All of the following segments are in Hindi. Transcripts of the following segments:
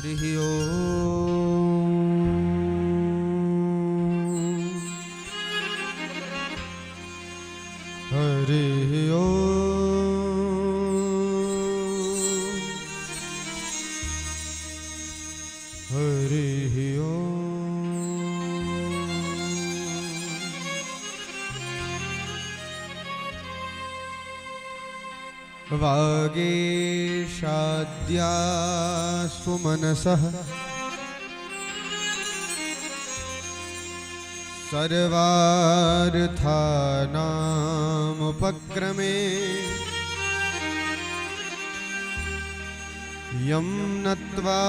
हरि ओम हरि ओम हरि ओम। वागीशाद्या सुमनसः सर्वार्थानामुपक्रमे यं नत्वा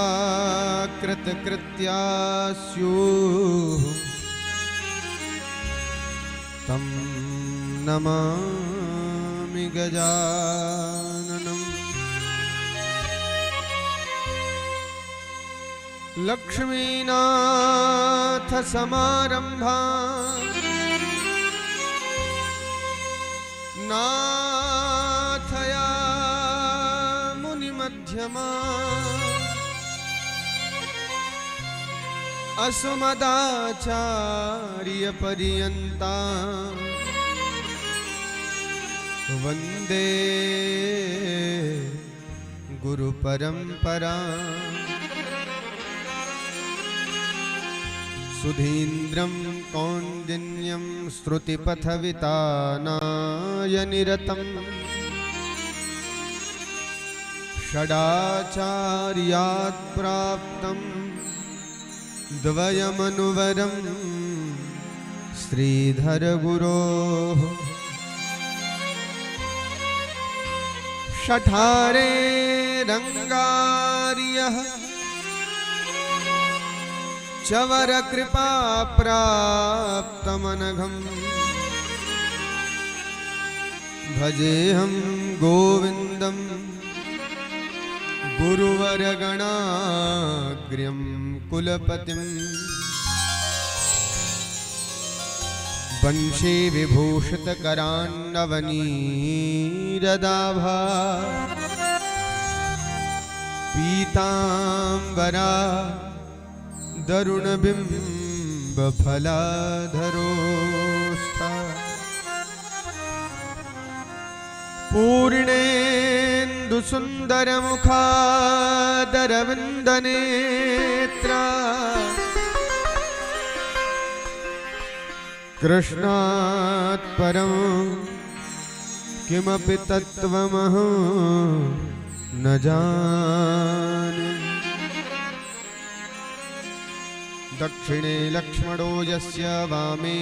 कृतकृत्या स्युः तं नमामि गजाननम्। लक्ष्मीनाथ समारंभा नाथया मुनिमध्यमा अस्मदाचार्य पर्यन्ता वन्दे गुरु परंपरा। सुधीन्द्रं कौन्दिन्यं श्रुतिपथवितानाय निरतं षडाचार्यात् प्राप्तं द्वयमनुवरं श्रीधरगुरोः षठारे रंगार्यः चवर कृपा प्राप्तमनघम् भजेऽहं गोविन्दं गुरुवरगणाग्र्यं कुलपतिम् वंशी विभूषितकरान्नवनीरदाभा पीताम्बरा दरुणबिम्बफलाधरोष्ठा पूर्णेन्दुसुन्दरमुखादरविन्दनेत्रा कृष्णात् परं किमपि तत्त्वमहं न जाने। दक्षिणे लक्ष्मणो यस्य वामे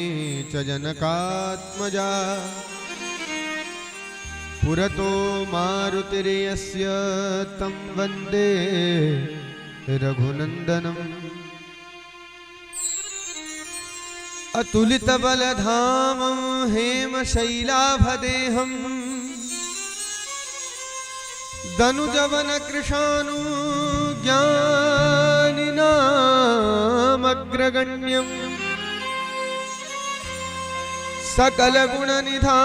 च जनकात्मजा पुरतो मारुतिर्यस्य तं वन्दे रघुनन्दनम्। अतुलितबलधामं हेमशैलाभदेहं दनुजवनकृशानुज्ञानिनामग्रगण्यं सकलगुणनिधानं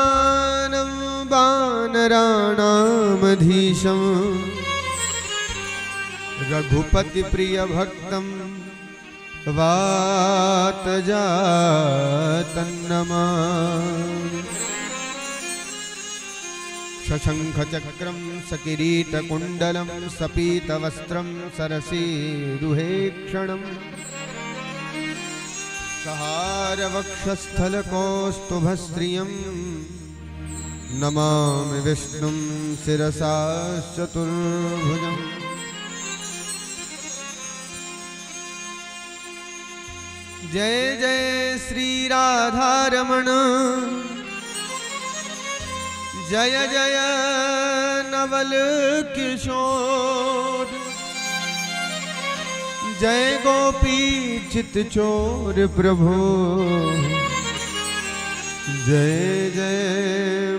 वानराणामधीशं रघुपतिप्रियभक्तं वातजातन्नमामि। शशंखचक्रं सकिरीटकुण्डलं सपीतवस्त्रं सरसीरुहेक्षणं सहारवक्षस्थलकौस्तुभस्त्रियं नमामि विष्णुं शिरसा चतुर्भुजम्। जय जय श्री राधारमण जय जय नवल किशोर जय गोपी चितचोर प्रभु जय जय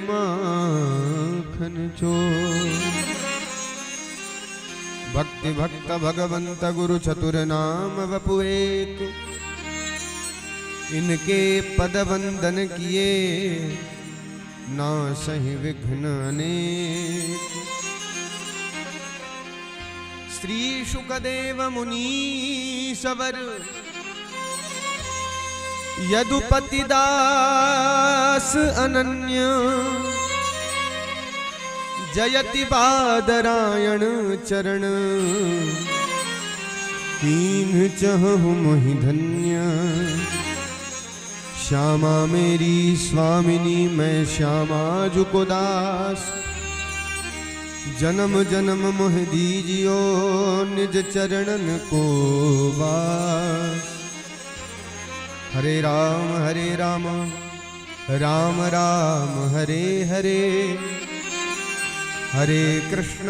माखन चोर। भक्ति भक्त भगवंत गुरु चतुर नाम वपु एक इनके पद वंदन किए नासहि विघ्न अनेक। श्री शुकदेव मुनीश्वर यदुपति दास अनन्य जयति बादरायण चरण कीन चहु मोहि धन्य। श्यामा मेरी स्वामिनी मैं श्यामा जुको दास जन्म जन्म मोह दीजियो निज चरणन को वास। हरे राम राम राम हरे हरे हरे कृष्ण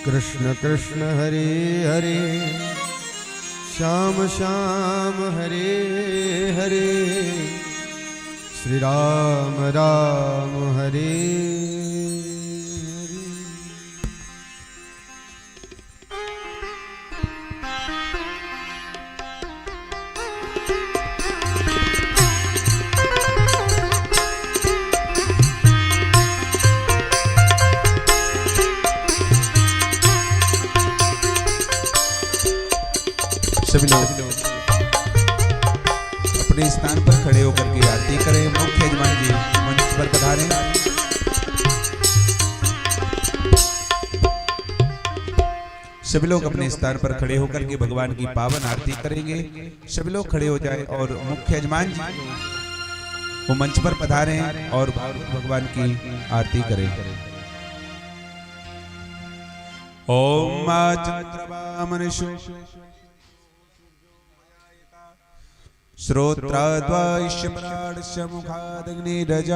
कृष्ण कृष्ण हरे हरे श्याम श्याम हरे हरे श्री राम राम हरे सभी लोग अपने स्थान पर खड़े होकर के आरती करें। मुख्य यजमान जी मंच पर पधारें। सभी लोग अपने स्थान पर खड़े होकर के भगवान की पावन आरती करेंगे। सभी लोग खड़े हो जाएं और मुख्य यजमान जी वो मंच पर पधारें और भगवान की आरती करें। ओम मा चंद्रवामनिषु श्रोत्राद्वाश्य प्राणस्य मुखादग्निरजायता।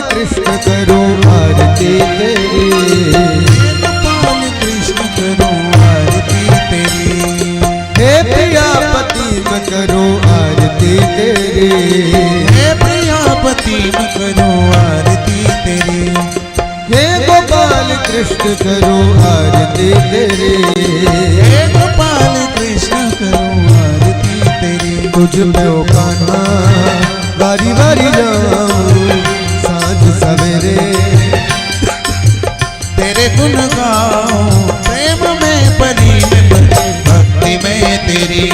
कृष्ण करो आरती तेरी गोपाल कृष्ण करो आरती तेरी। हे प्रियापति मैं करो आरती तेरी हे प्रियापति मैं करो आरती तेरी। हे गोपाल कृष्ण करो आरती तेरी हे गोपाल कृष्ण करो आरती तेरी। तुझ में ओ कान्हा बारी बारी जाऊं साँझ सवेरे तेरे गुण गाऊं प्रेम में परी में भक्ति में तेरी।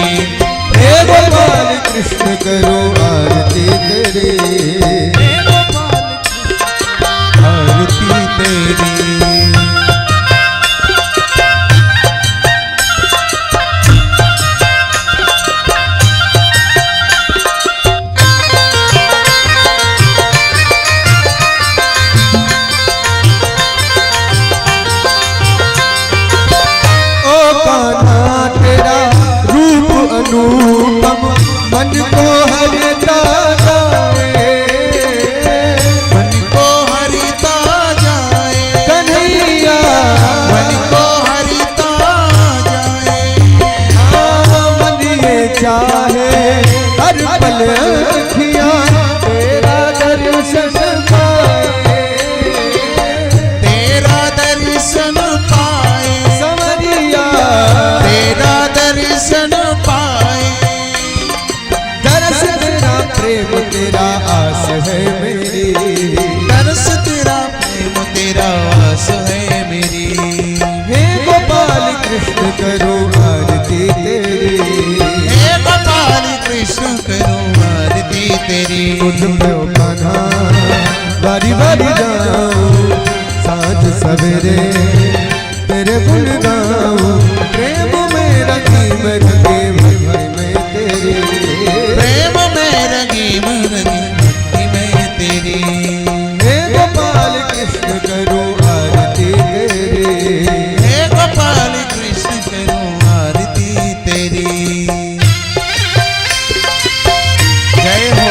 हे गोपाल कृष्ण करो आरती तेरी आरती तेरी। अनुपम मन को हरिता जाए मन को हरिता जाए कन्हैया मन को हरिता जाए। मन ये चाहे हर पल अखियाँ तेरा दर्शन पाए तेरा दर्शन पाए समरिया तेरा दर्शन पाए। दरस तेरा प्रेम तेरा आस है मेरी दरस तेरा प्रेम तेरा आस है मेरी। हे गोपाल कृष्ण करो आरती तेरी हे गोपाल कृष्ण करो आरती तेरी। तुझ में कान्हा बारी बारी जाऊं साँझ सवेरे तेरे गुण गाऊं प्रेम में रंगी में रंगे भर में तेरी। प्रेम में रंगी भक्ति में तेरी। हे गोपाल कृष्ण करो आरती तेरी हे गोपाल कृष्ण करो आरती तेरी। जय हो।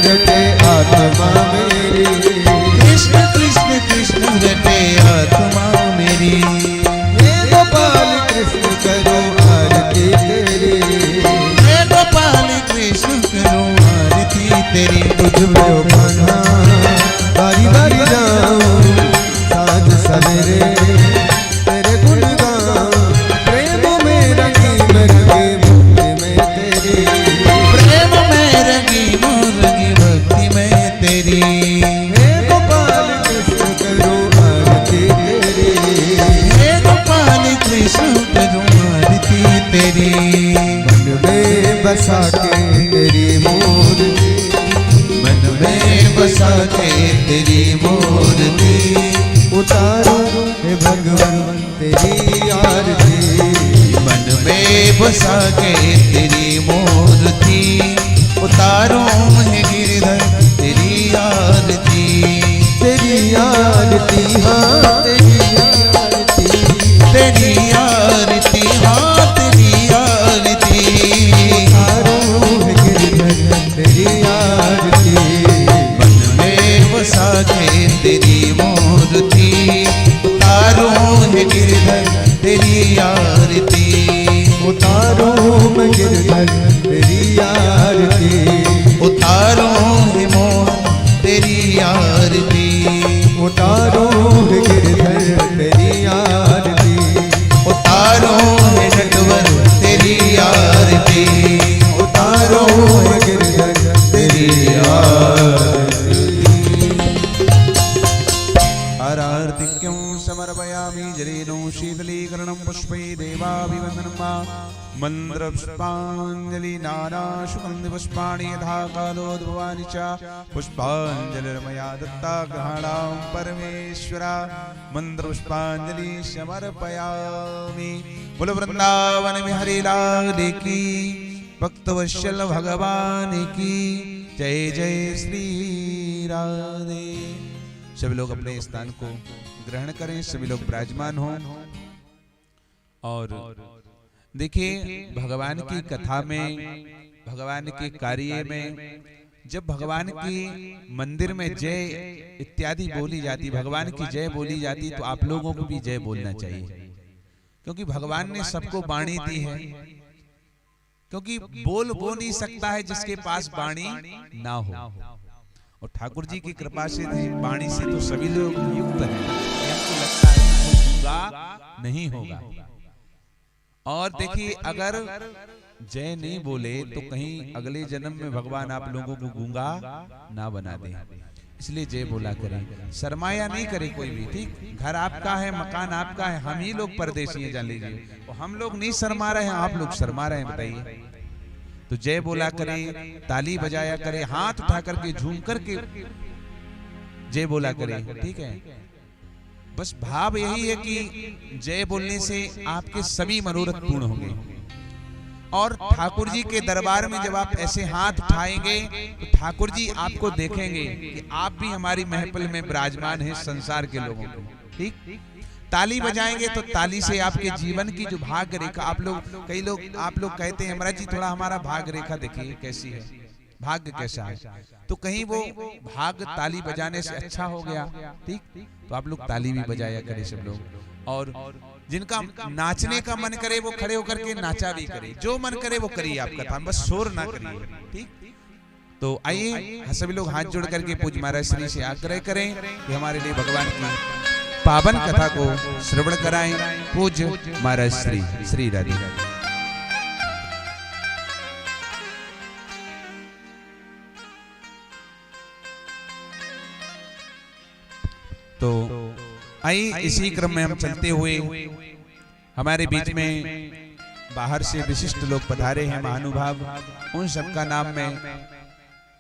रटे आत्मा मेरी, कृष्ण कृष्ण कृष्ण रटे आत्मा मेरी। हे गोपाल कृष्ण करो आरती तेरी, हे गोपाल कृष्ण करो आरती तेरी। तुझ में बना बारी बारी जाऊं साँझ सवेरे तेरे गुण गाऊं, प्रेम में रंगी भक्ति में तेरी, प्रेम में रंगी भक्ति में तेरी। हे गोपाल कृष्ण करो आरती तेरी, हे गोपाल कृष्ण करो आरती तेरी। मन में बसा के तेरी मूर्ति, मन में बसा के तेरी मूर्ति। उतारो हे भगवान तेरी आरती, मन में बसा के तेरी मूर्ति। उतारो है गिरधर तेरी आरती। तेरी आरती हाँ तेरी आरती, तेरी आरती हाँ तेरी आरती। उतारो हे गिरधर तेरी आरती, मन में बसा के तेरी मूर्ति। उतारो है गिरधर तेरी आरती। उतारो मैं गिरधर तेरी आरती, उतारो है मोहन तेरी आरती। उतारो हे गिरधर तेरी आरती, उतारो है नटवर तेरी आरती। उतारो हे गिरधर तेरी आरती। आरार्तिक्यं समर्पयामि जलेनो शीतलीकरणं पुष्पै देवाभिवन्दनं मा मन्त्रपुष्पाञ्जलि नानाशुगन्धिपुष्पाणि यथा कालोद्भवानि च पुष्पाञ्जलिर्मया दत्ता ग्रहाणां परमेश्वरा मन्त्रपुष्पाञ्जलि समर्पयामि। बोलो वृंदावन बिहारी लाल की, भक्तवत्सल भगवान की जय जय श्री राधे। सभी लोग अपने स्थान को ग्रहण करें, सभी लोग विराजमान हों। और देखिए भगवान की कथा में, भगवान के कार्य में, जब भगवान की मंदिर में जय इत्यादि बोली जाती, भगवान की जय बोली जाती, तो आप लोगों को भी जय बोलना चाहिए, क्योंकि भगवान ने सबको वाणी दी है। क्योंकि बोल वो नहीं सकता है जिसके पास वाणी ना हो, और ठाकुर जी की कृपा से वाणी से तो सभी लोग युक्त हैं। हमको लगता है कि कोई गूंगा नहीं होगा। और देखिए अगर जय नहीं बोले तो कहीं अगले जन्म में भगवान आप लोगों को गूंगा ना बना दे, इसलिए जय बोला करें, शर्माया नहीं करे कोई भी। ठीक, घर आपका है, मकान आपका है, हम ही लोग परदेशी हैं जान लीजिए, और हम लोग नहीं शर्मा रहे हैं, आप लोग शर्मा रहे हैं, बताइए। तो जय बोला करें, ताली बजाया करें, हाथ उठा करके झूम करके जय बोला करें। ठीक है, बस भाव यही है कि जय बोलने से आपके सभी मनोरथ पूर्ण होंगे। और ठाकुर जी के दरबार में जब आप ऐसे हाथ उठाएंगे तो ठाकुर जी आपको देखेंगे कि आप भी हमारी महफिल में विराजमान हैं संसार के लोगों को। ठीक, ताली बजाएंगे तो ताली से आपके जीवन की जो भाग्य रेखा, आप लोग कहते हैं महाराज जी थोड़ा हमारा भाग्य रेखा देखिए कैसी है, भाग्य कैसा है, तो कहीं वो भाग्य ताली बजाने से अच्छा हो गया। ठीक, तो आप लोग ताली भी बजाया करें सब लोग। और जिनका नाचने का मन करे वो खड़े होकर के नाचा भी करे, जो मन करे वो करिए, आपका काम बस शोर ना करिए। ठीक, तो आइए सभी लोग हाथ जोड़ करके पूज्य महाराज श्री से आग्रह करें कि हमारे लिए भगवान की पावन कथा को श्रवण कराएं। पूज्य महाराज श्री श्री राधे। तो आइए इसी क्रम में हम चलते हुए हमारे बीच में बाहर से विशिष्ट लोग पधारे हैं महानुभाव, उन सबका नाम मैं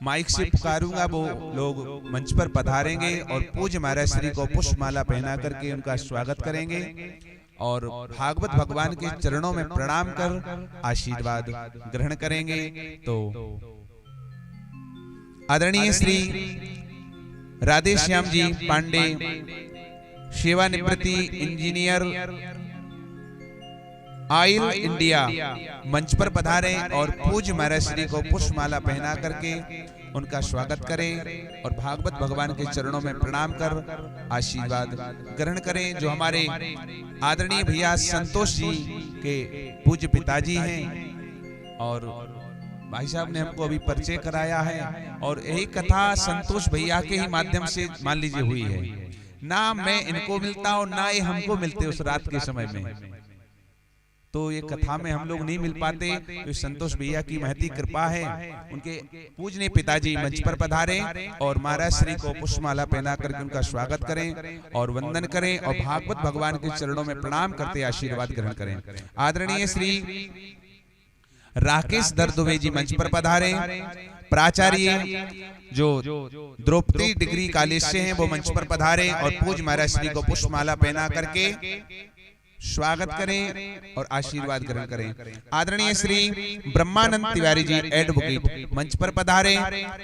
माइक से पुकारूंगा, वो लोग मंच पर पधारेंगे और पूज्य महाराज श्री को पुष्पमाला पहना करके उनका स्वागत करेंगे और भागवत भगवान के चरणों में प्रणाम कर आशीर्वाद ग्रहण करेंगे। तो आदरणीय श्री राधे श्याम जी पांडे, सेवानिवृत्ति इंजीनियर ऑयल इंडिया, मंच पर पधारें और पूज्य महाराज श्री को पुष्पमाला पहना करके उनका स्वागत करें और भागवत भगवान के चरणों में प्रणाम कर आशीर्वाद ग्रहण करें। जो हमारे आदरणीय भैया संतोष जी के पूज्य पिताजी हैं और भाई साहब ने हमको अभी परिचय कराया है, और यही कथा संतोष भैया के ही माध्यम से मान लीजिए हुई है। ना मैं इनको मिलता और ना ये हमको मिलते उस रात के समय में, तो ये कथा में हम लोग नहीं मिल पाते। तो संतोष भैया की महती कृपा है, उनके पूजनीय पिताजी मंच पर पधारे और महाराज श्री को पुष्पमाला पहना करके उनका स्वागत करें और वंदन करें और भागवत भगवान के चरणों में प्रणाम करते आशीर्वाद ग्रहण करें। आदरणीय श्री राकेश दर्दुवे जी मंच पर पधारे। प्राचार्य जो द्रौपदी डिग्री कॉलेज से हैं वो मंच पर पधारे और पूज्य महाराज श्री को पुष्पमाला पहना करके स्वागत करें और आशीर्वाद ग्रहण करें। आदरणीय श्री ब्रह्मानंद तिवारी जी एडवोकेट मंच पर पधारे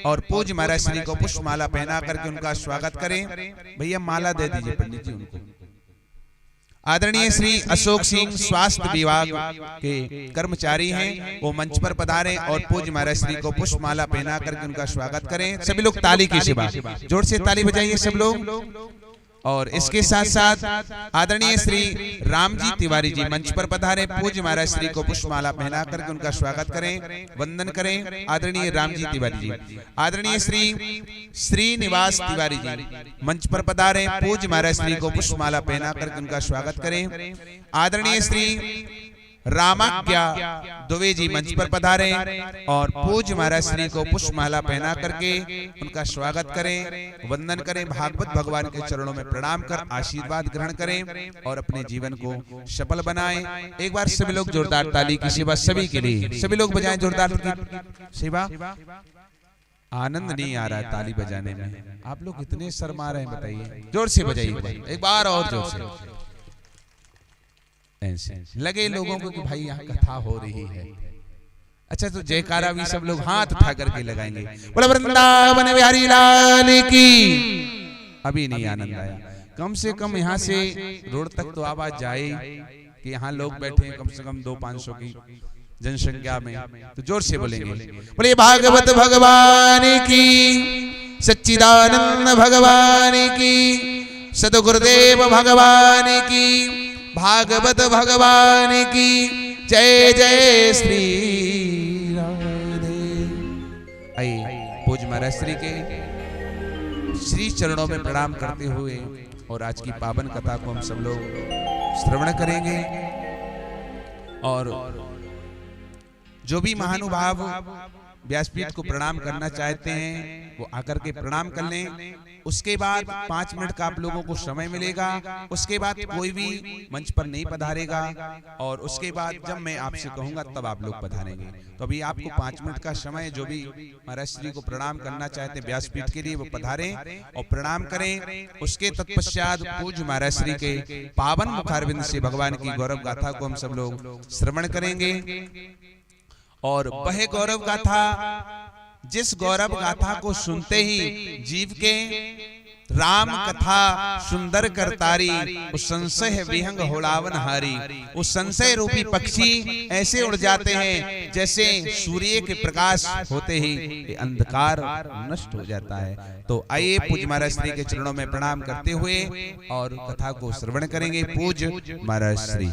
और पूज्य महाराज श्री को पुष्पमाला पहना करके उनका स्वागत करें। भैया माला दे दीजिए पंडित जी उनको। आदरणीय श्री अशोक सिंह स्वास्थ्य विभाग के कर्मचारी हैं, वो मंच पर पधारे और पूज्य महाराज श्री को पुष्पमाला पहना करके उनका स्वागत करें। सभी लोग ताली की सेवा, जोर से ताली बजाइए सब लोग। और इसके साथ साथ आदरणीय श्री रामजी तिवारी जी मंच पर पधारे, पूज्य महाराज श्री को पुष्पमाला पहना करके उनका स्वागत करें, वंदन करें। आदरणीय रामजी तिवारी जी। आदरणीय श्री श्रीनिवास तिवारी जी मंच पर पधारे, पूज्य महाराज श्री को पुष्पमाला पहना करके उनका स्वागत करें। आदरणीय श्री रामाज्ञा दुबे जी मंच पर पधारे और पूज्य महाराज श्री को पुष्पमाला पहना करके उनका स्वागत करें, वंदन करें, भागवत भगवान के चरणों में प्रणाम कर आशीर्वाद ग्रहण करें और अपने जीवन को सफल बनाएं। एक बार सभी लोग जोरदार ताली की सेवा सभी के लिए, सभी लोग बजाएं जोरदार सेवा। आनंद नहीं आ रहा है ताली बजाने में, आप लोग इतने शर्मा रहे हैं, बताइए। जोर से बजाइए एक बार और जोर से। ऐसे लगे लोगों को कि भाई यहाँ कथा हो रही है। अच्छा तो जयकारा भी सब लोग हाथ उठा करके लगाएंगे, बोला वृंदावन बिहारी लाल की। अभी नहीं आनंद आया, कम से कम यहाँ से रोड तक तो आवाज जाए कि यहाँ लोग बैठे हैं, कम से कम 200-500 की जनसंख्या में, तो जोर से बोलेंगे बोले भागवत भगवान की, सच्चिदानंद भगवान की, सदगुरुदेव भगवान की, भागवत भगवान की जय जय श्री राधे। आइए पूज्य महाराज श्री के श्री चरणों में प्रणाम करते हुए और आज की पावन कथा को हम सब लोग श्रवण करेंगे। और जो भी महानुभाव व्यासपीठ को प्रणाम करना चाहते हैं वो आकर के प्रणाम कर लें। उसके बाद 5 मिनट का आप लोगों को समय मिलेगा, उसके बाद कोई भी मंच पर नहीं पधारेगा और उसके बाद जब मैं आपसे कहूंगा तब आप लोग पधारेंगे। तो अभी आपको 5 मिनट का समय, जो भी महाराज श्री को प्रणाम करना चाहते हैं व्यासपीठ के लिए वो पधारें और प्रणाम करें। उसके तत्पश्चात पूज्य महाराज श्री के पावन मुखारविंद से भगवान की गौरव गाथा को हम सब लोग श्रवण करेंगे। और वह गौरव गाथा, जिस गौरव गाथा को सुनते ही जीव के राम कथा सुंदर करतारी, उस संशय विहंग होड़ावन हारी। उस संशय रूपी पक्षी ऐसे उड़ जाते हैं जैसे सूर्य के प्रकाश होते ही अंधकार नष्ट हो जाता है। तो आइए पूज्य महाराज श्री के चरणों में प्रणाम करते हुए और कथा को श्रवण करेंगे। पूज्य महाराज श्री।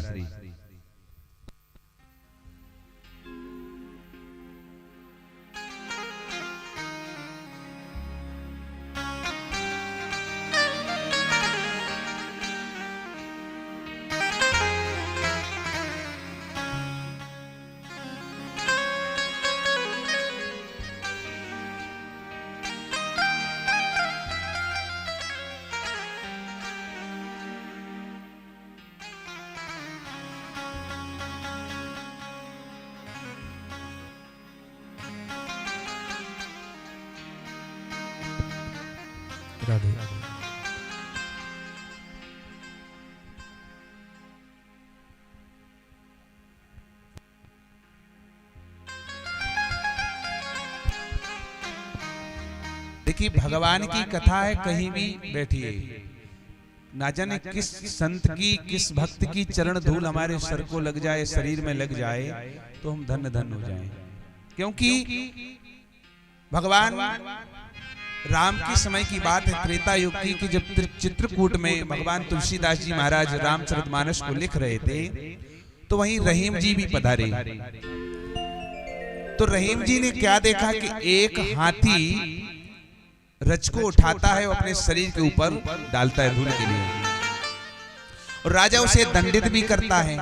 राधे। देखिए भगवान की कथा है, कहीं भी बैठिए, ना जाने किस संत की, किस भक्त की चरण धूल हमारे सर को लग जाए, शरीर में लग जाए तो हम धन्य धन्य हो जाएं। क्योंकि भगवान राम के समय की बात है, त्रेता युग की, कि जब चित्रकूट में भगवान तुलसीदास जी महाराज रामचरितमानस को लिख रहे थे, तो वहीं रहीम जी भी पधारे। तो रहीम जी ने क्या देखा कि एक हाथी रज को उठाता है और अपने शरीर के ऊपर डालता है धूल के लिए, और राजा उसे दंडित भी करता है,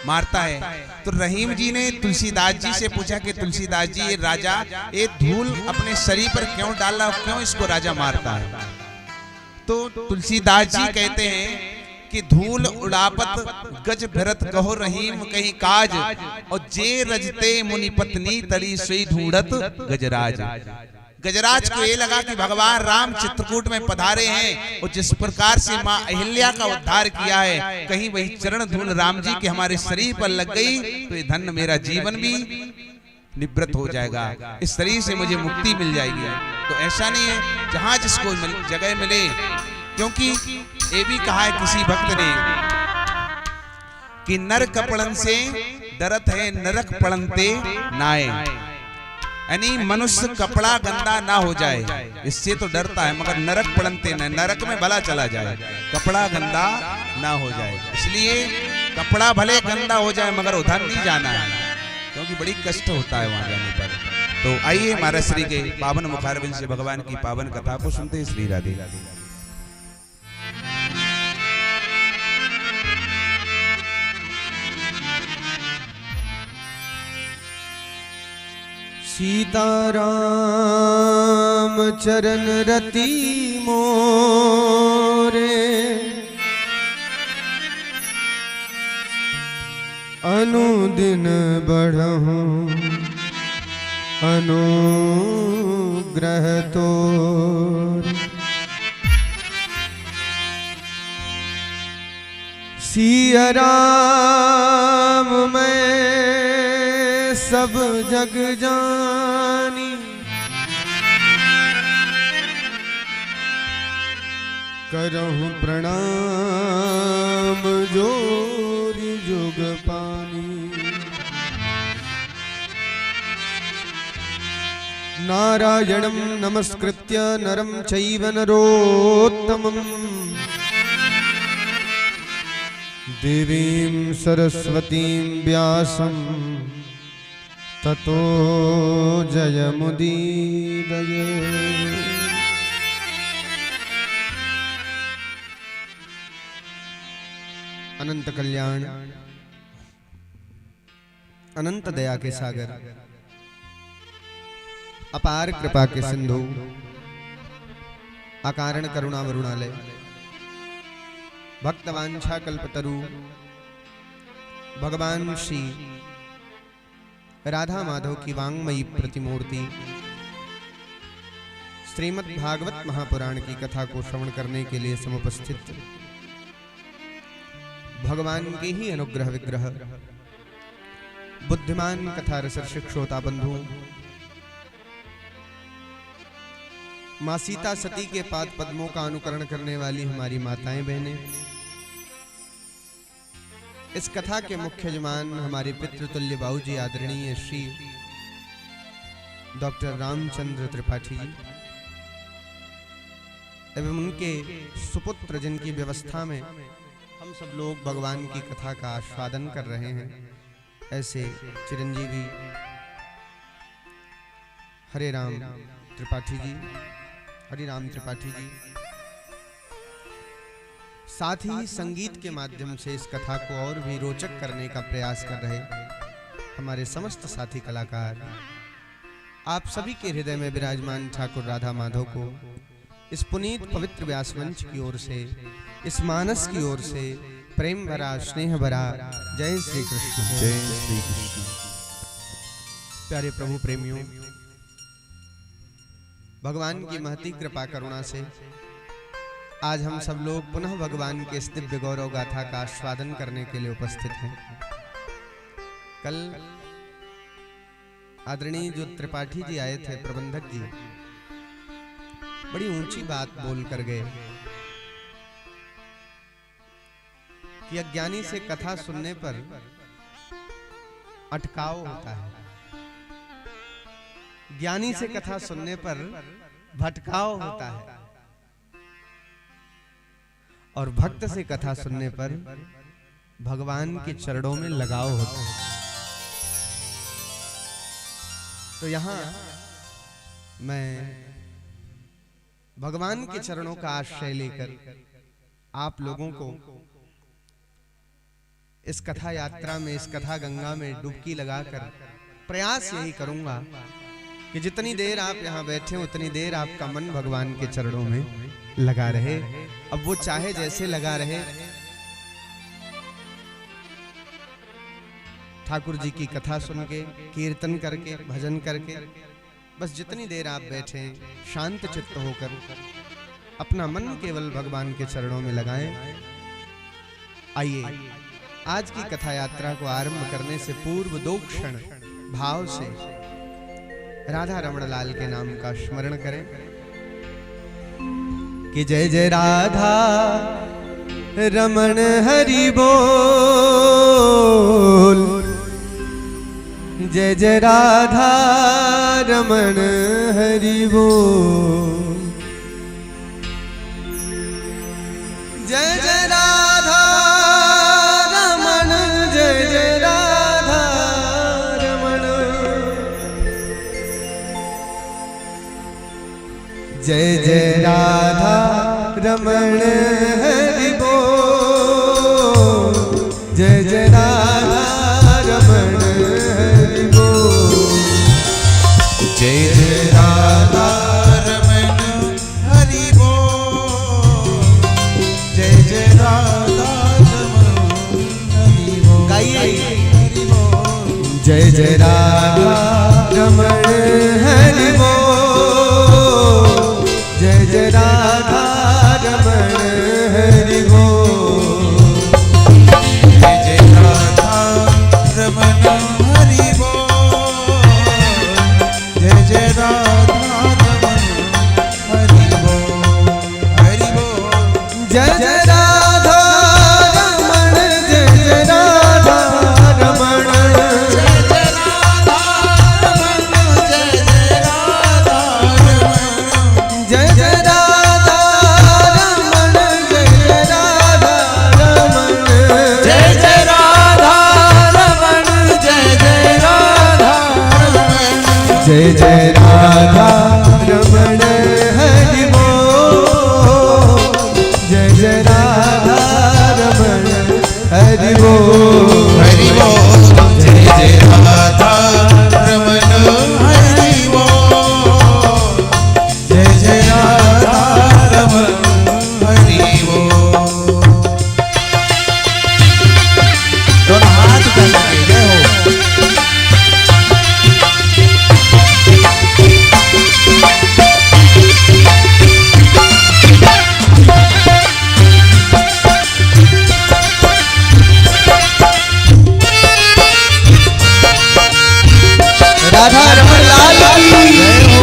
मारता है। तो रहीम जी ने तुलसीदास जी से पूछा कि तुलसीदास जी, ये राजा ये धूल अपने शरीर पर क्यों डाल रहा, क्यों इसको राजा मारता है? तो तुलसीदास जी कहते हैं कि धूल उड़ापत गज भरत कहो रहीम कहीं काज, और जे रजते मुनि पत्नी तली सुई ढूंढत गजराज। गजराज को ये लगा कि भगवान राम चित्रकूट में पधारे हैं, और जिस प्रकार से मां अहिल्या का उद्धार किया है, कहीं वही चरण धूल राम जी के हमारे शरीर पर लग गई तो ये धन्य मेरा जीवन भी निवृत्त हो जाएगा, इस शरीर से मुझे मुक्ति मिल जाएगी। तो ऐसा नहीं है, जहां जिसको जगह मिले, क्योंकि ये भी कहा है किसी भक्त ने कि नर कपड़न से डरत है नरक पड़नते नाए, यानी मनुष्य कपड़ा गंदा ना हो जाए इससे तो डरता है, मगर नरक पड़नते न, नरक में भला चला जाए, कपड़ा गंदा ना हो जाए। इसलिए कपड़ा भले गंदा हो जाए मगर उधर नहीं जाना है, क्योंकि बड़ी कष्ट होता है वहां जाने पर। तो आइए महाराज श्री के पावन मुखारबिंद से भगवान की पावन कथा को सुनते हैं। श्री राधे राधे। सीताराम चरण रति मोरे, अनुदिन बढ़हूं अनुग्रह तोर। सिया राम मैं सब जग जानी, करहूं प्रणाम जोरि जुग पानी। नारायणं नमस्कृत्य नरं चैव नरोत्तमं, देवीं सरस्वतीं व्यासं ततो जयमुदीरये। अनंत कल्याण अनंत दया के सागर, अपार कृपा के सिंधु, अकारण करुणा वरुणालय, भक्तवांछा कल्पतरु भगवान श्री राधा माधव की वांगमयी प्रतिमूर्ति श्रीमद् भागवत महापुराण की कथा को श्रवण करने के लिए समुपस्थित भगवान के ही अनुग्रह विग्रह बुद्धिमान कथा रसर्षक श्रोता बंधु, मां सीता सती के पाद पद्मों का अनुकरण करने वाली हमारी माताएं बहनें, इस कथा के मुख्य यजमान हमारे पितृतुल्य बाबूजी आदरणीय श्री डॉक्टर रामचंद्र त्रिपाठी जी एवं उनके सुपुत्र जिनकी व्यवस्था में हम सब लोग भगवान की कथा का आस्वादन कर रहे हैं, ऐसे चिरंजीवी हरे राम त्रिपाठी जी, हरिराम त्रिपाठी जी, साथ ही संगीत के माध्यम से इस कथा को और भी रोचक करने का प्रयास कर रहे हमारे समस्त साथी कलाकार, आप सभी के हृदय में विराजमान ठाकुर राधा माधव को इस पुनीत पवित्र व्यास मंच की ओर से, इस मानस की ओर से प्रेम भरा स्नेह भरा जय श्री कृष्ण। जय श्री कृष्ण। प्यारे प्रभु प्रेमियों, भगवान की महती कृपा करुणा से आज हम सब लोग पुनः भगवान के इस दिव्य गौरव गाथा का आस्वादन करने के लिए उपस्थित हैं। कल आदरणीय जो त्रिपाठी जी आए थे, प्रबंधक जी, बड़ी ऊंची बात बोल कर गए कि अज्ञानी से कथा सुनने पर अटकाव होता है, ज्ञानी से कथा सुनने पर भटकाव होता है और भक्त से कथा सुनने पर भगवान के चरणों में लगाव होता है। तो यहां मैं भगवान के चरणों का आश्रय लेकर आप लोगों को इस कथा यात्रा में, इस कथा गंगा में डुबकी लगाकर प्रयास यही करूंगा कि जितनी देर आप यहाँ बैठे उतनी देर आपका मन भगवान के चरणों में लगा रहे। अब वो चाहे जैसे लगा रहे, ठाकुर जी की कथा सुन के, कीर्तन करके, भजन करके, बस जितनी देर आप बैठे शांत चित्त होकर अपना मन केवल भगवान के चरणों में लगाएं। आइए आज की कथा यात्रा को आरंभ करने से पूर्व 2 क्षण भाव से राधा रमण लाल के नाम का स्मरण करें कि जय जय राधा रमण हरि बोल, जय जय राधा रमण हरि बोल, जय जय राधा रमण, जय जय राधा रमण, जय जय राधा रमण हरि बोल, जय जय राधा रमण हरि बोल, जय जय राधा रमण हरि बोल, जय जय राधा रमण हरि बोल। गाइए हरि बोल। जय जय राधा रमण हरि बोल, जय जय राधा रमण हरि बोल, जय जय राधा रमण हरि बोल, जय जय राधा रमण हरि बोल। हरि बोल। जय जय राधा रमण, जय जय राधा रमण, जय जय राधा रमण, जय जय राधा रमण, जय जय राधा रमण, जय जय राधा रमण, जय जय राधा रमण, जय जय राधा रमण, जय जय राधा रमण हरि बोल, जय जय राधा रमण हरि बोल, हरि बोल। जय जय राधा रमण हरि बोल, जय जय राधा रमण हरि बोल। दोनों हाथ उठा के जय हो। राधा रमण लाल की जय हो।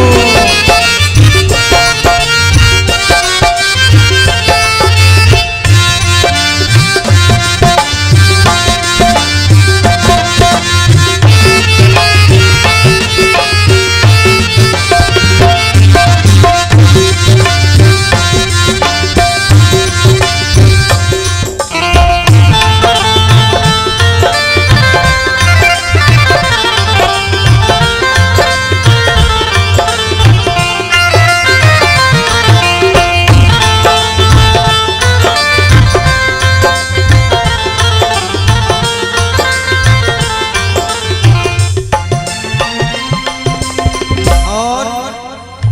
और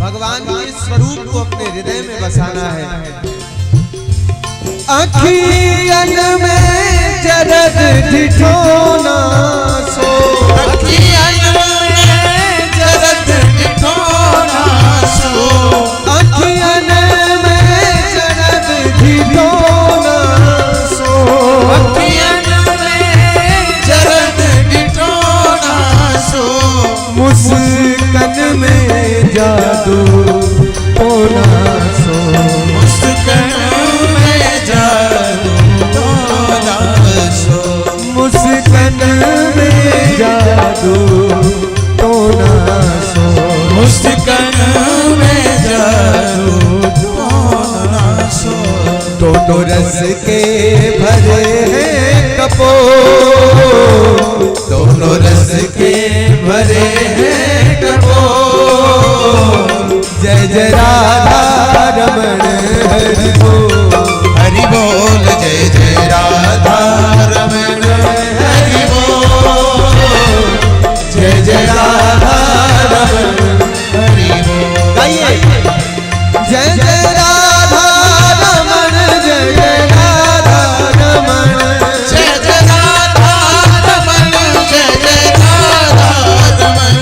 भगवान के स्वरूप को अपने हृदय में बसाना है। अखियन में जरद ठिठोना सो, अखियन में जरद ठिठोना सो, अखियन में जरद ठिठोना सो, अखियन में जरद ठिठोना सो, मुस्कन में जादू होना सो, मुस्कान में जादू होना सो, मुस्कन में जादू दोनों रस के भरे हैं कपोल, दोनों रस के भरे हैं कपोल। जय जय राधा रमण हरि बोल, हरि बोल जय जय राधा रमण हरि बोल, जय जय राधा रमण हरि बोल। गाइए जय जय राधा रमण, जय जय राधा रमण, जय जय राधा रमण, जय जय राधा रमण।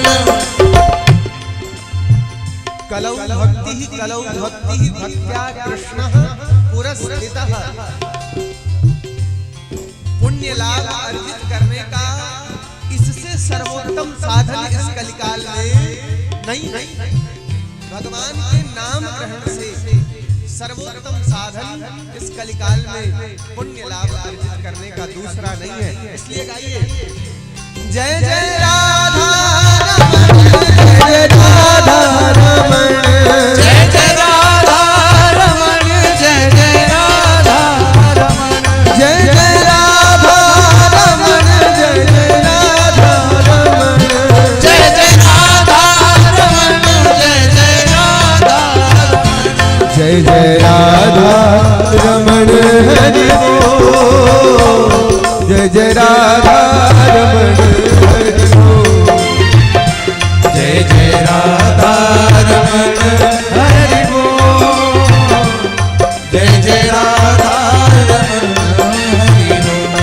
कलौ भक्ति भक्त्या कृष्णः पुरस्थितः। पुण्य लाभ अर्जित करने का इससे सर्वोत्तम साधन इस कलिकाल में नहीं। भगवान के नाम ग्रहण से सर्वोत्तम साधन इस कलिकाल में पुण्य लाभ अर्जित करने का दूसरा नहीं है। इसलिए गाइए जय जय राधा रमण, जय राधा रमण, जय जय राधा रमण, जय जय राधा रमण, जय जय राधा रमण, जय जय राधा रमण, जय जय राधा रमण, जय जय राधा रमण। जय जय राधा रमण हरि बोल, जय जय राधा रमण हरि बोल, जय जय राधा रमण हरि बोल, जय जय राधा रमण हरि बोल।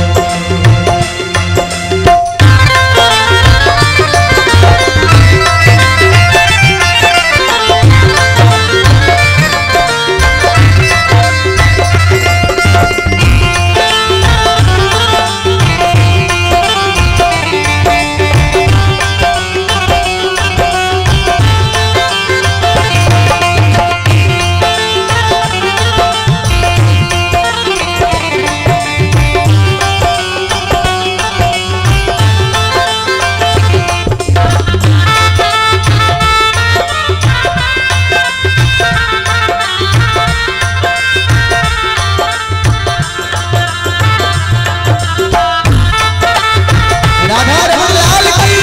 राधा रमण लाल की।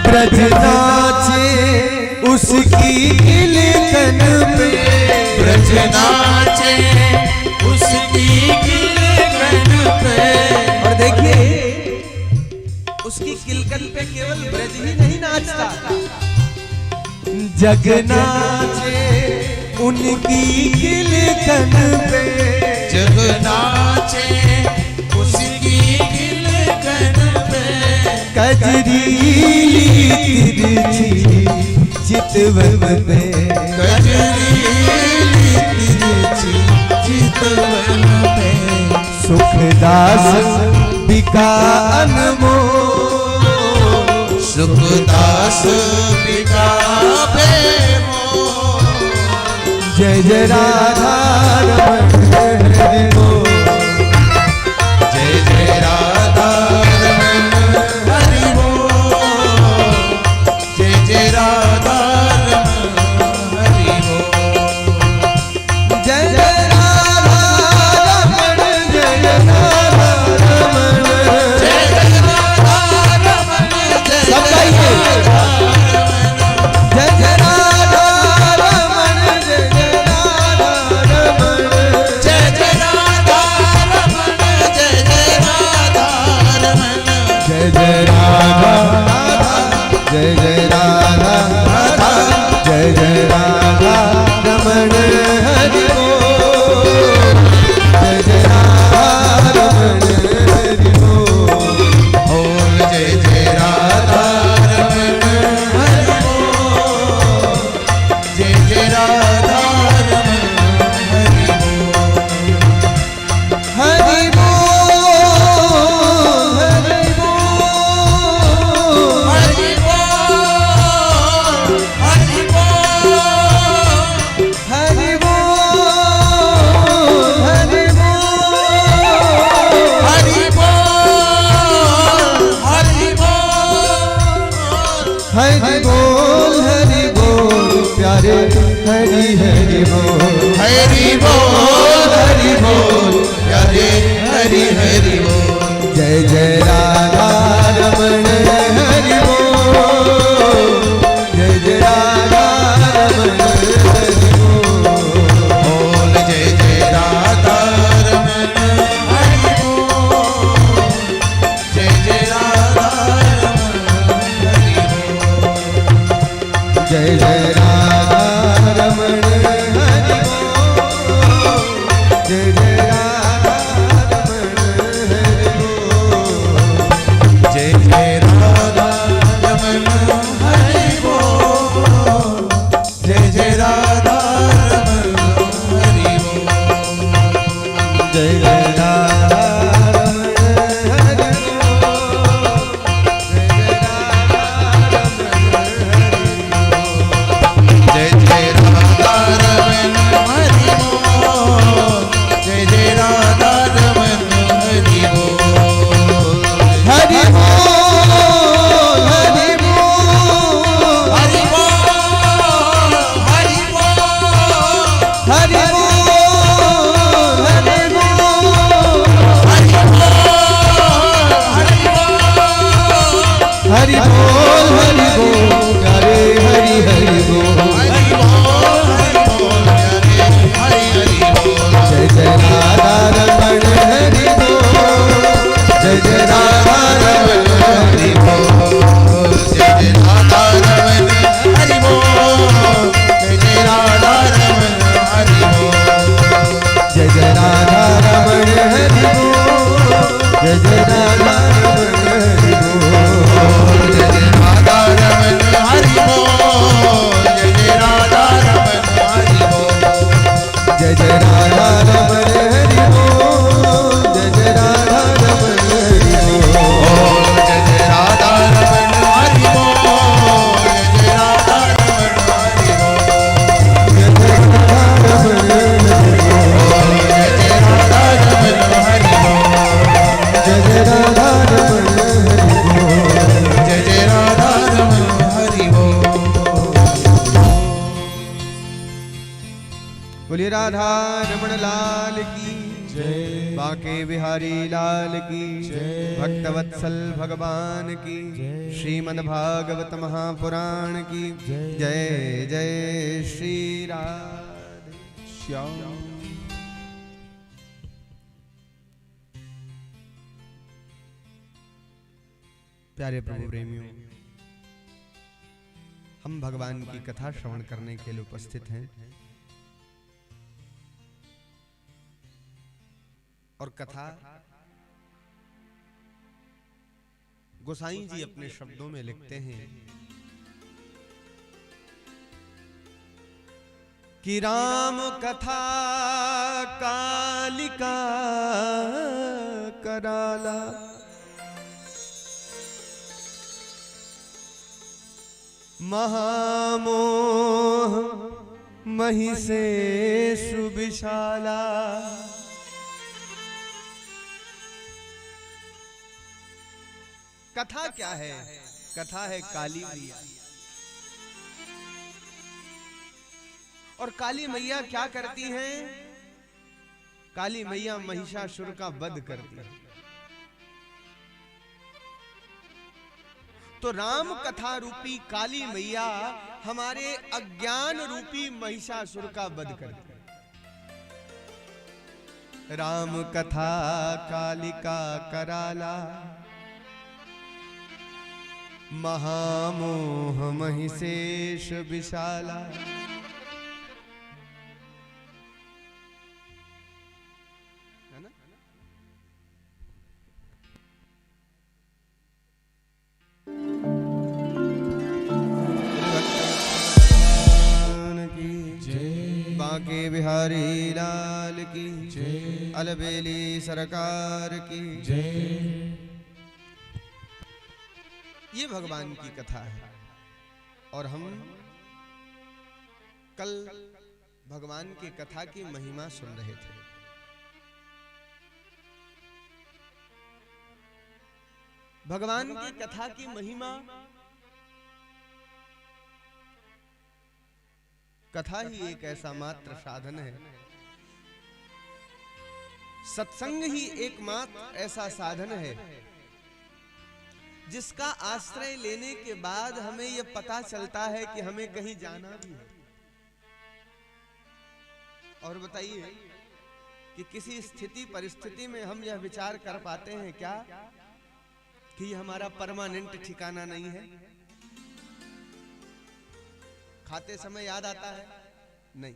ब्रज नाचे उसकी किलकन पे, ब्रज नाचे उसकी किलकन पे। और देखिए उसकी किलकन पे केवल ब्रज ही नहीं नाचता, जग नाचे उनकी किलकन पे, जग नाचे उसकी किलकन पे। कजरीली तिरछी चितवन पे, कजरीली तिरछी चितवन पे। सुखदास बिका अनमोल, सुखदास बिका बेमोल। जय जय राधा रमण हरि बोल, जय जय राधा रमण हरि बोल, जय जय राधा रमण हरि बोल। जय जय राधा रमण, जय जय राधा रमण, जय जय राधा रमण, जय सब जय गाइए। राधा रमण। जय जय राधा रमण, जय जय राधा रमण, जय जय राधा रमण, जय जय राधा रमण। जय जय राधा जय जय राधा जय जय राधा रमण हरि बोल, जय जय राधा रमण हरि बोल, बोल जय जय राधा रमण हरि बोल, जय जय राधा रमण हरि बोल। हरि बोल, हरि बोल, हरि बोल, हरि बोल, हरि बोल, हरि बोल, हरि बोल, हरि बोल, हरि बोल, राधे हरि हरि बोल हरि बोल हरि बोल राधे हरि हरि बोल जय जय राधा रमण हरि बोल जय जय राधा रमण हरि बोल जय जय राधा रमण हरि बोल जय जय राधा रमण हरि बोल जय जय राधा रमण हरि बोल जय जय राधा रमण हरि बोल जय जय राधा रमण हरि बोल जय जय राधा रमण हरि बोल जय जय राधा रमण हरि बोल जय जय राधा रमण हरि बोल जय जय राधा रमण हरि बोल जय जय राधा रमण हरि बोल हरि बोल हरि बोल हरि बोल हरि बोल हरि बोल हरि बोल हरि बोल हरि बोल हरि बोल हरि बोल हरे हरि हरि बोल हरि बोल हरि बोल जय जय राधा रमण हरि बोल जय जय राधा रमण हरि बोल जय जय राधा रमण हरि बोल जय जय राधा रमण हरि बोल जय जय राधा रमण हरि बोल जय जय राधा रमण हरि बोल जय जय राधा रमण हरि बोल जय जय राधा रमण हरि बोल जय जय राधा रमण हरि बोल जय जय राधा रमण हरि बोल जय जय राधा रमण हरि बोल जय जय राधा रमण हरि बोल जय जय राधा रमण हरि बोल जय जय राधा रमण हरि बोल जय जय राधा रमण हरि बोल जय जय राधा रमण हरि बोल बोलिए राधा रमण लाल की जय बाके बिहारी लाल की जय भक्तवत्सल भगवान की श्रीमद् भागवत महापुराण की जय जय श्री राधे श्याम। प्यारे प्रभु प्रेमियों, हम भगवान की कथा श्रवण करने के लिए उपस्थित हैं और कथा गोसाई जी अपने शब्दों में लिखते हैं कि राम कथा कालिका कराला महामोह महिषे सुविशाला कथा क्या है? कथा है काली मैया। और काली मैया क्या करती हैं? काली मैया महिषासुर का वध करती है। तो राम कथा रूपी काली मैया हमारे अज्ञान रूपी महिषासुर का वध करती है। राम कथा कालिका कराला महामोह महिषेश विशाला। है ना? बांके बिहारी लाल की जय, अलबेली सरकार की जय। ये भगवान की कथा है और हम कल भगवान की कथा की महिमा सुन रहे थे। भगवान की कथा की महिमा कथा ही एक ऐसा मात्र साधन है, सत्संग ही एकमात्र ऐसा साधन है जिसका आश्रय लेने के बाद हमें यह पता चलता है कि हमें कहीं जाना भी है। और बताइए कि किसी स्थिति परिस्थिति में हम यह विचार कर पाते हैं क्या कि हमारा परमानेंट ठिकाना नहीं है? खाते समय याद आता है? नहीं।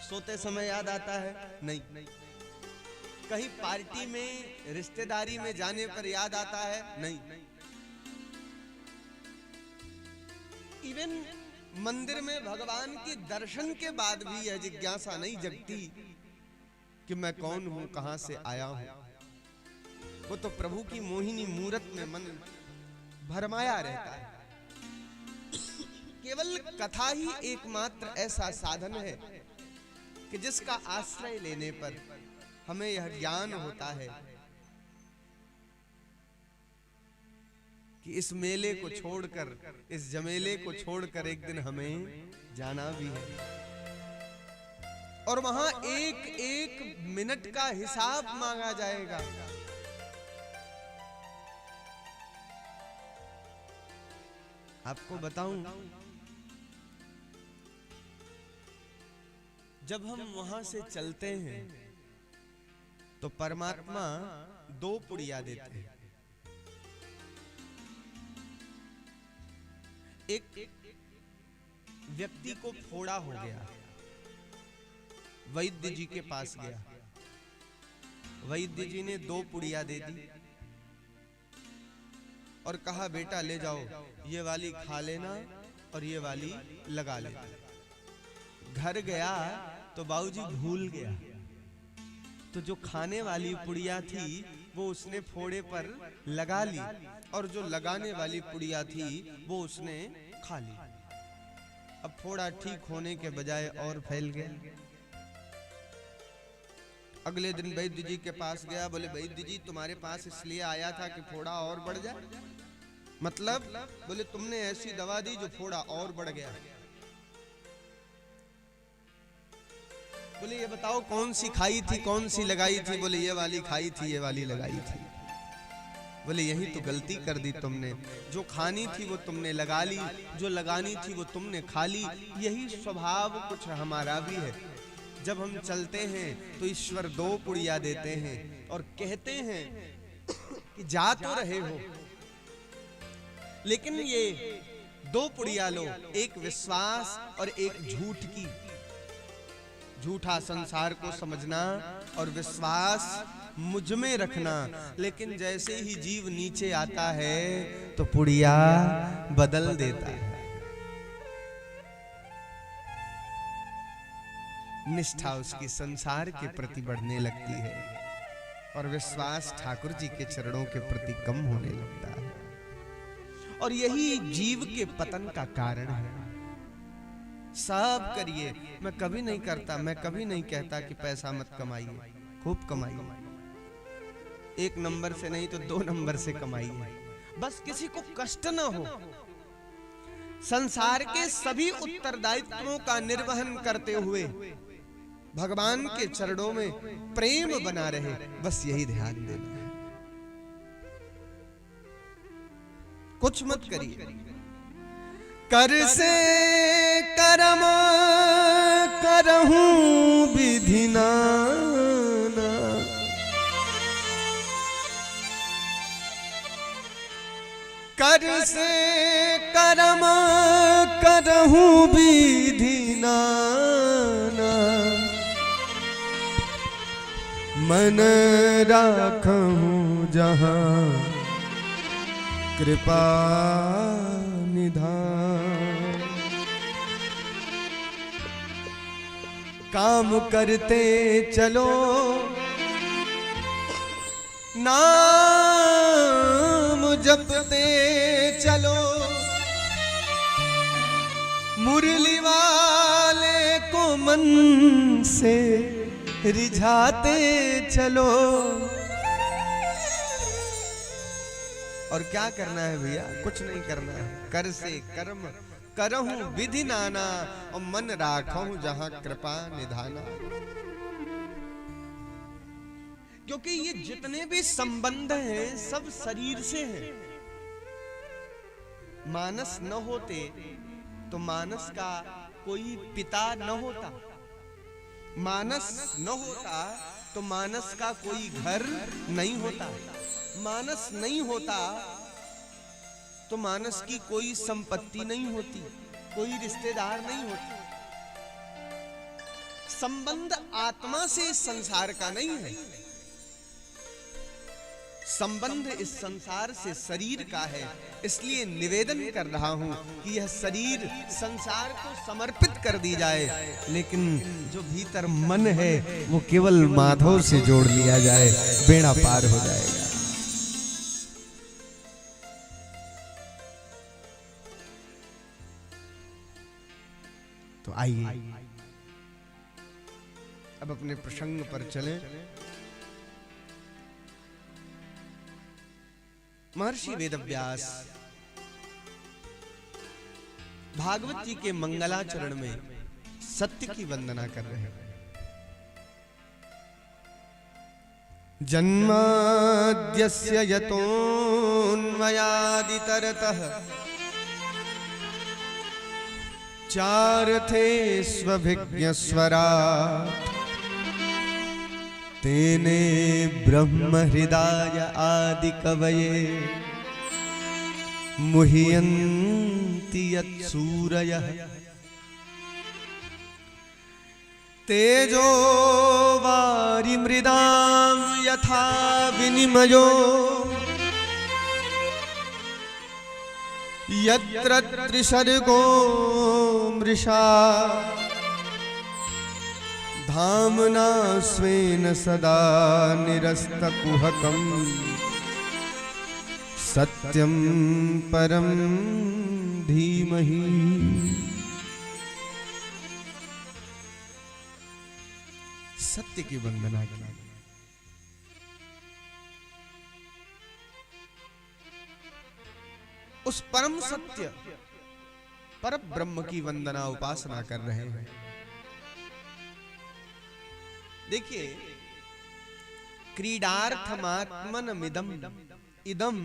सोते समय याद आता है? नहीं। कहीं पार्टी में रिश्तेदारी में जाने पर याद आता है? नहीं। इवन मंदिर में भगवान के दर्शन के बाद भी यह जिज्ञासा नहीं जगती कि मैं कौन हूं, कहां से आया हूं। वो तो प्रभु की मोहिनी मूरत में मन भरमाया रहता है। केवल कथा ही एकमात्र ऐसा साधन है कि जिसका आश्रय लेने पर हमें यह ज्ञान होता है कि इस मेले को छोड़कर, इस जमेले को छोड़कर एक दिन हमें जाना भी है और वहां एक एक मिनट का हिसाब मांगा जाएगा। आपको बताऊं, जब हम वहां से चलते हैं तो परमात्मा दो पुड़िया देते हैं। एक व्यक्ति को फोड़ा हो गया, वैद्य जी के पास गया, वैद्य जी ने दो पुड़िया दे दी और कहा बेटा ले जाओ, ये वाली खा लेना और ये वाली लगा लेना। घर गया तो बाबूजी भूल गया, तो जो खाने वाली पुड़िया थी वो उसने फोड़े पर लगा ली और जो लगाने वाली पुड़िया थी वो उसने खा ली। अब फोड़ा ठीक होने के बजाय और फैल गया। अगले दिन वैद्य जी के पास गया, बोले वैद्य जी तुम्हारे पास इसलिए आया था कि फोड़ा और बढ़ जाए? मतलब? बोले तुमने ऐसी दवा दी जो फोड़ा और बढ़ गया। बोले ये बताओ कौन सी खाई थी, कौन सी लगाई थी? बोले ये वाली खाई थी, ये वाली लगाई थी। बोले यही तो गलती कर दी तुमने, जो खानी थी वो तुमने लगा ली, जो लगानी थी वो तुमने खा ली। यही स्वभाव कुछ हमारा भी है। जब हम चलते हैं तो ईश्वर दो पुड़िया देते हैं और कहते हैं कि जा तो रहे हो, लेकिन ये दो पुड़िया लो, एक विश्वास और एक झूठ की। झूठा संसार को समझना और विश्वास मुझ में रखना। लेकिन जैसे ही जीव नीचे आता है तो पुड़िया बदल देता है। निष्ठा उसकी संसार के प्रति बढ़ने लगती है और विश्वास ठाकुर जी के चरणों के प्रति कम होने लगता है। और यही जीव के पतन का कारण है। सब करिए, मैं कभी नहीं करता, मैं कभी नहीं कहता कि पैसा मत कमाइए, खूब कमाइए, एक नंबर से नहीं तो 2 नंबर से कमाइए, बस किसी को कष्ट ना हो। संसार के सभी उत्तरदायित्वों का निर्वहन करते हुए भगवान के चरणों में प्रेम बना रहे, बस यही ध्यान देना है। कुछ मत करिए। कर से कर्म करहूं विधि नाना, कर से कर्म करहूं विधि नाना, मन राखहूं जहां कृपा निधान। काम करते चलो नाम जपते चलो, मुरली वाले को मन से रिझाते चलो। और क्या करना है भैया? कुछ नहीं करना है। कर से कर्म करहूं विधि नाना और मन राखूं जहां कृपा निधाना। क्योंकि ये जितने भी संबंध हैं सब शरीर से हैं। मानस न होते तो मानस का कोई पिता न होता, मानस न होता तो मानस का कोई घर नहीं होता, मानस नहीं होता तो मानस की कोई संपत्ति नहीं होती, कोई रिश्तेदार नहीं होती। संबंध आत्मा से इस संसार का नहीं है, संबंध इस संसार से शरीर का है। इसलिए निवेदन कर रहा हूं कि यह शरीर संसार को समर्पित कर दी जाए, लेकिन जो भीतर मन है वो केवल माधव से जोड़ लिया जाए, बेड़ा पार हो जाएगा। तो आइए अब अपने प्रसंग पर चलें। महर्षि वेदव्यास भागवत जी के मंगलाचरण में सत्य की वंदना कर रहे हैं। जन्माद्यस्य यतोऽन्वयादितरतः चारथे स्वभिज्ञस्वराट् तेने ब्रह्म हृदय आदि कवये मुह्यन्ति यत्सूरयः तेजो वारिमृदां यथा विनिमयो यत्र त्रिसर्गो मृषा धामना स्वेन सदा निरस्तकुहकं सत्यं परं धीमहि। सत्य की वंदना की, उस परम सत्य पर ब्रह्म की वंदना उपासना कर रहे हैं। देखिए, क्रीडार्थमात्मनमिदं इदं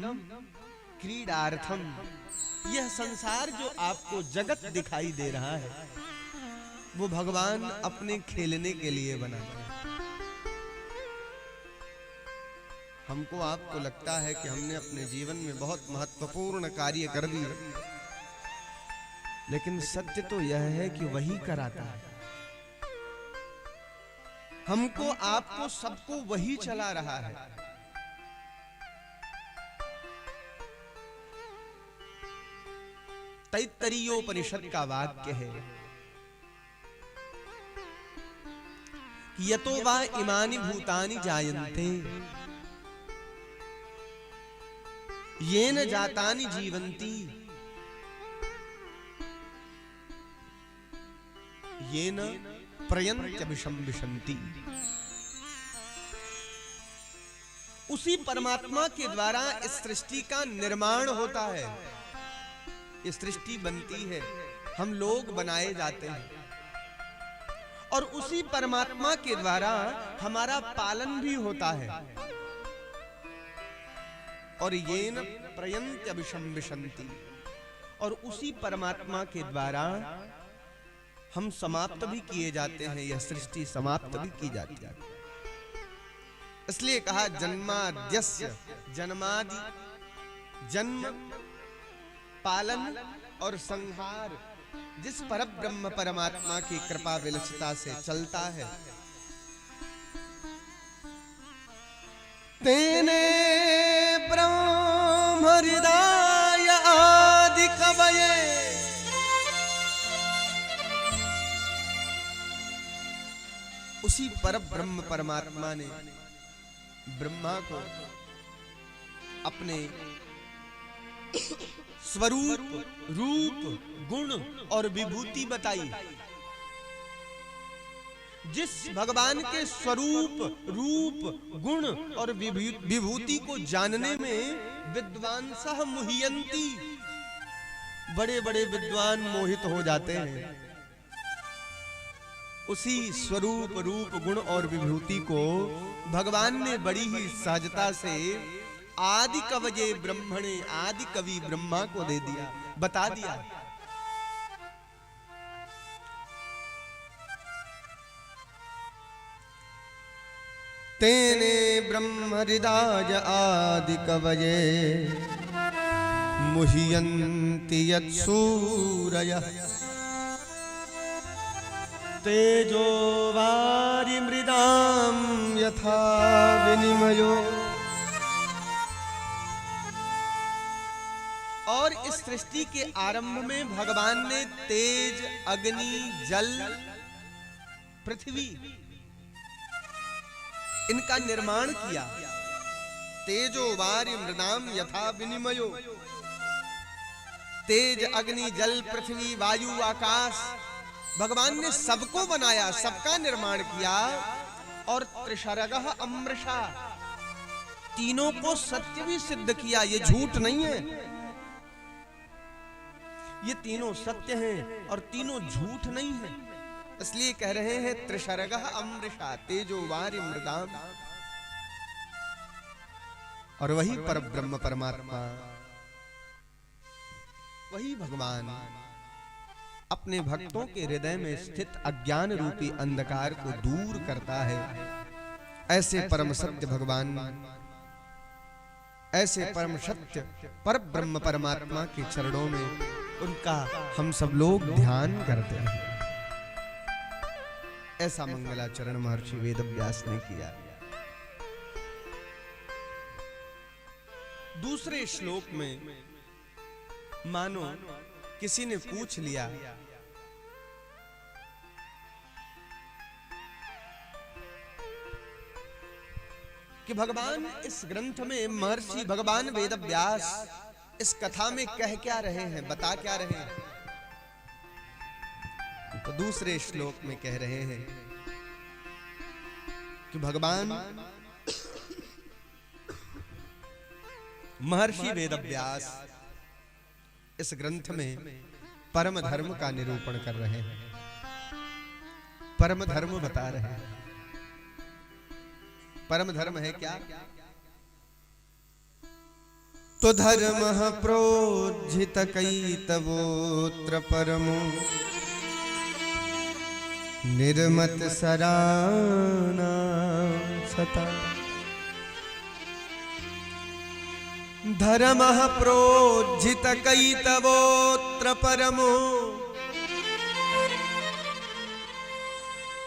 क्रीडार्थम, यह संसार जो आपको जगत दिखाई दे रहा है वो भगवान अपने खेलने के लिए बना है। हमको आपको लगता है कि हमने अपने जीवन में बहुत महत्वपूर्ण कार्य कर दिए, लेकिन सत्य तो यह है कि वही कराता है। हमको आपको सबको वही चला रहा है। तैत्तरीयोपनिषद का वाक्य है, यतो वा इमानि भूतानि जायन्ते येन जातानि जीवन्ति येन प्रयन्त्यभिशंविशन्ति। उसी परमात्मा के द्वारा इस सृष्टि का निर्माण होता है। इस सृष्टि बनती है, हम लोग बनाए जाते हैं, और उसी परमात्मा के द्वारा हमारा पालन भी होता है। और येन प्रयन्त्यभिशंविशन्ति, और उसी परमात्मा के द्वारा हम समाप्त भी किए जाते हैं, यह सृष्टि समाप्त भी की जाती है। इसलिए कहा जन्माद्यस्य, जन्मादि, जन्म, पालन और संहार जिस परब्रह्म परमात्मा की कृपा विलसिता से चलता है, तेने ब्रह्म हृदय आदि कवये, उसी परब्रह्म परमात्मा ने ब्रह्मा को अपने स्वरूप, रूप, गुण और विभूति बताई। जिस भगवान के स्वरूप, रूप, गुण और विभूति को जानने में विद्वांसः मुह्यन्ति, बड़े बड़े विद्वान मोहित हो जाते हैं। उसी स्वरूप रूप गुण और विभूति को भगवान ने बड़ी ही सहजता से आदि कवये ब्रह्मणे, आदि कवि ब्रह्मा को दे दिया, बता दिया। तेने ब्रह्म हृदय आदि कवये मुह्यन्ति यत्सूरयः तेजो वारि मृदां यथा विनिमयो। और इस सृष्टि के आरंभ में भगवान ने तेज, अग्नि, जल, पृथ्वी इनका निर्माण किया। तेजो वारि मृदाम यथा विनिमयो, तेज, अग्नि, जल, पृथ्वी, वायु, आकाश, भगवान ने सबको बनाया, सबका निर्माण किया। और त्रिशरगः अमृषा, तीनों को सत्य भी सिद्ध किया। ये झूठ नहीं है, ये तीनों सत्य हैं और तीनों झूठ नहीं है। इसलिए कह रहे हैं त्रिशरगः अमृषा, तेजो वारि मृदाम। और वही परब्रह्म परमात्मा, वही भगवान अपने भक्तों के हृदय में स्थित अज्ञान रूपी अंधकार को दूर करता है। ऐसे परम सत्य भगवान, ऐसे परम सत्य परब्रह्म परमात्मा के चरणों में उनका हम सब लोग ध्यान करते हैं। ऐसा मंगलाचरण महर्षि वेदव्यास ने किया। दूसरे श्लोक में मानो किसी ने पूछ लिया कि भगवान इस ग्रंथ में महर्षि भगवान वेदव्यास इस कथा में कह क्या रहे हैं, बता क्या रहे हैं। तो दूसरे श्लोक में कह रहे हैं कि भगवान महर्षि वेदव्यास इस ग्रंथ में परम धर्म का निरूपण कर रहे हैं, परम धर्म बता रहे हैं। परम धर्म है क्या? तो धर्म प्रोज्झित कैतवोत्र परमो निर्मत सराना सता। धर्म प्रोज्झित कैतवोत्र परमो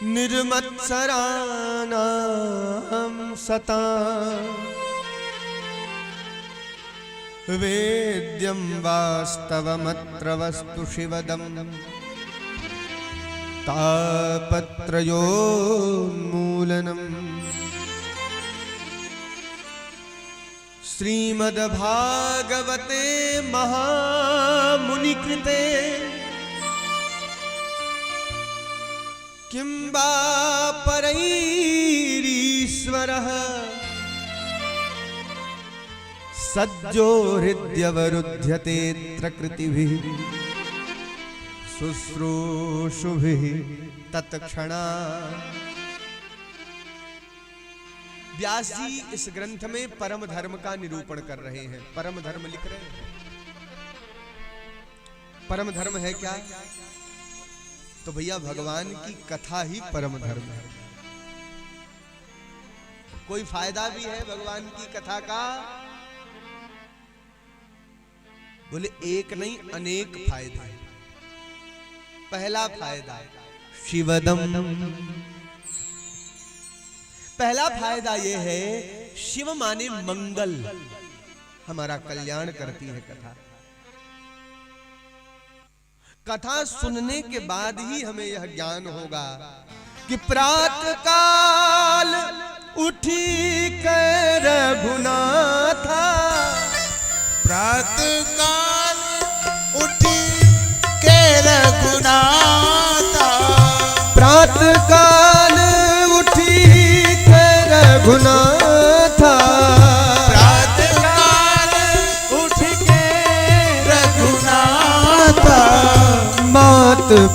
निर्मत्सराणां सता। वेद्यं वास्तवमत्र वस्तु शिवदं तापत्रयोन्मूलनम्। श्रीमद्भागवते महामुनिकृते किं वा परैरीश्वरः सज्जो हृद्यवरुध्यतेऽत्र कृतिभिः शुश्रूषुभिः तत्क्षणात्। व्यास जी इस ग्रंथ में परम धर्म का निरूपण कर रहे हैं, परम धर्म लिख रहे हैं। परम धर्म है क्या? तो भैया भगवान की कथा ही परम धर्म है। कोई फायदा भी है भगवान की कथा का? बोले एक नहीं अनेक फायदे। पहला फायदा शिवदम, पहला फायदा यह है शिव माने मंगल, हमारा कल्याण करती है कथा। कथा सुनने के बाद ही हमें यह ज्ञान होगा कि प्रातः काल उठी कर रघुनाथा, प्रातः काल उठी के रघुनाथा, प्रातः काल उठी कर रघुनाथा, प्रातः काल उठ के रघुनाथा।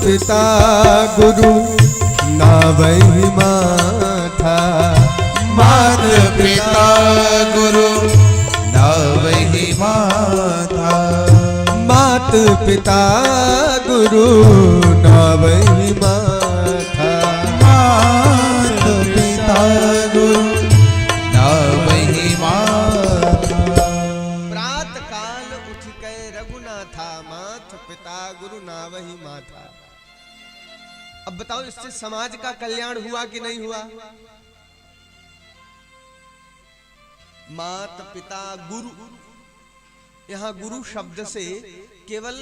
पिता गुरु नावहि माथा, मात पिता गुरु नावहि माता, मात पिता गुरु नावहि माथा, मात पिता गुरु नावहि माता। प्रात काल उठ के रघुनाथा, मात पिता गुरु नावहि माथा। अब बताओ, इससे समाज का कल्याण हुआ कि नहीं हुआ? मात पिता गुरु, यहां गुरु शब्द से केवल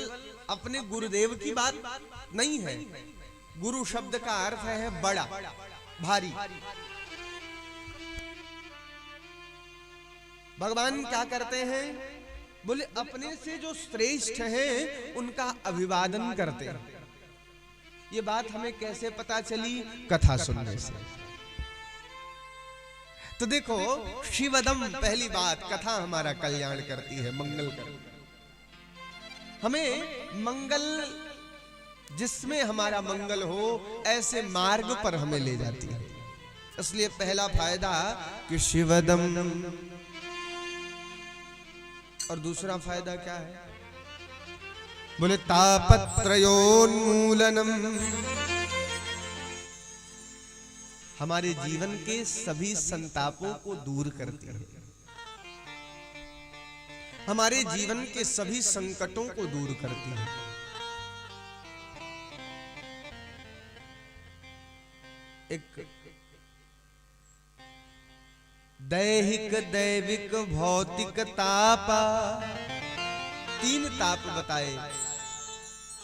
अपने गुरुदेव की बात नहीं है। गुरु शब्द का अर्थ है बड़ा, भारी। भगवान क्या करते हैं? बोले अपने से जो श्रेष्ठ हैं उनका अभिवादन करते हैं। ये बात हमें कैसे पता चली? कथा सुनने से। तो देखो, शिवदम, पहली बात, कथा हमारा कल्याण करती है, मंगल करती है। हमें मंगल, जिसमें हमारा मंगल हो, ऐसे मार्ग पर हमें ले जाती है। इसलिए पहला फायदा कि शिवदम, और दूसरा फायदा क्या है? बोले तापत्रयोन्मूलनम, हमारे जीवन के सभी संतापों को दूर करती है, हमारे जीवन के सभी संकटों को दूर करती है। एक दैहिक, दैविक, भौतिक तापा, 3 ताप बताए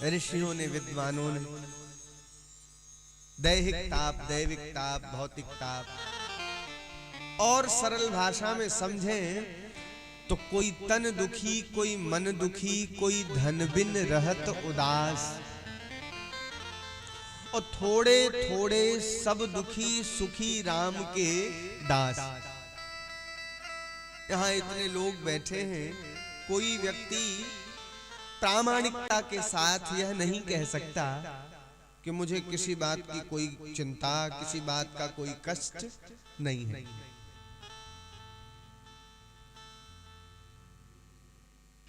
ऋषियों ने, विद्वानों ने। दैहिक ताप, दैविक ताप, भौतिक ताप। और सरल भाषा में समझें तो कोई तन दुखी, कोई मन दुखी, कोई धन बिन रहत उदास, और थोड़े थोड़े सब दुखी सुखी राम के दास। यहाँ इतने लोग बैठे हैं, कोई व्यक्ति प्रामाणिकता के साथ यह नहीं कह सकता कि मुझे किसी बात की कोई चिंता, किसी बात का कोई कष्ट नहीं है।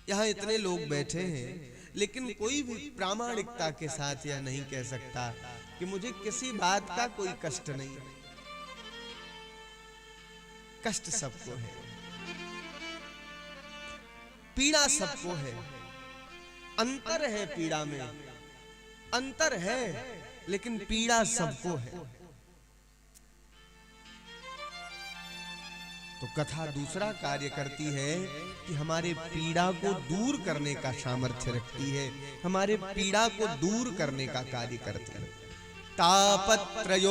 यहाँ इतने लोग बैठे हैं, लेकिन कोई भी प्रामाणिकता के साथ यह नहीं कह सकता कि मुझे किसी बात का कोई कष्ट नहीं है। कष्ट सबको है, पीड़ा सबको है, अंतर है पीड़ा में, अंतर है, लेकिन पीड़ा सबको है। तो कथा दूसरा कार्य करती है कि हमारे पीड़ा को दूर करने का सामर्थ्य रखती है, हमारे पीड़ा को दूर करने का कार्य करती है। तापत्रयोन्मूलनम,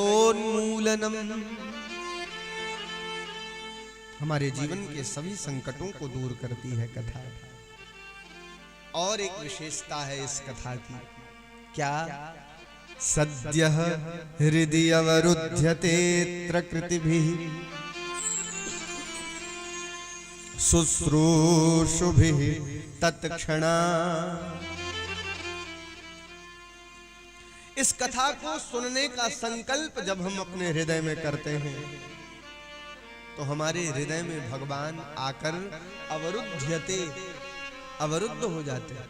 हमारे जीवन के सभी संकटों को दूर करती है कथा। और एक विशेषता है इस कथा की, क्या? सद्यः हृदि अवरुध्यते कृतिभिः शुश्रूषुभिः तत्क्षणा। इस कथा को सुनने का संकल्प जब हम अपने हृदय में करते हैं तो हमारे हृदय में भगवान आकर अवरुध्यते, अवरुद्ध हो जाते हैं।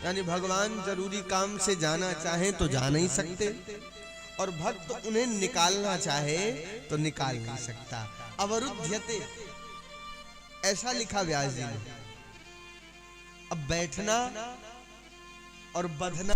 यानी भगवान जरूरी काम से जाना चाहे तो जा नहीं सकते, और भक्त उन्हें निकालना चाहे तो निकाल नहीं सकता। अवरुध्यते, ऐसा लिखा व्यास जी ने। अब बैठना और बंधना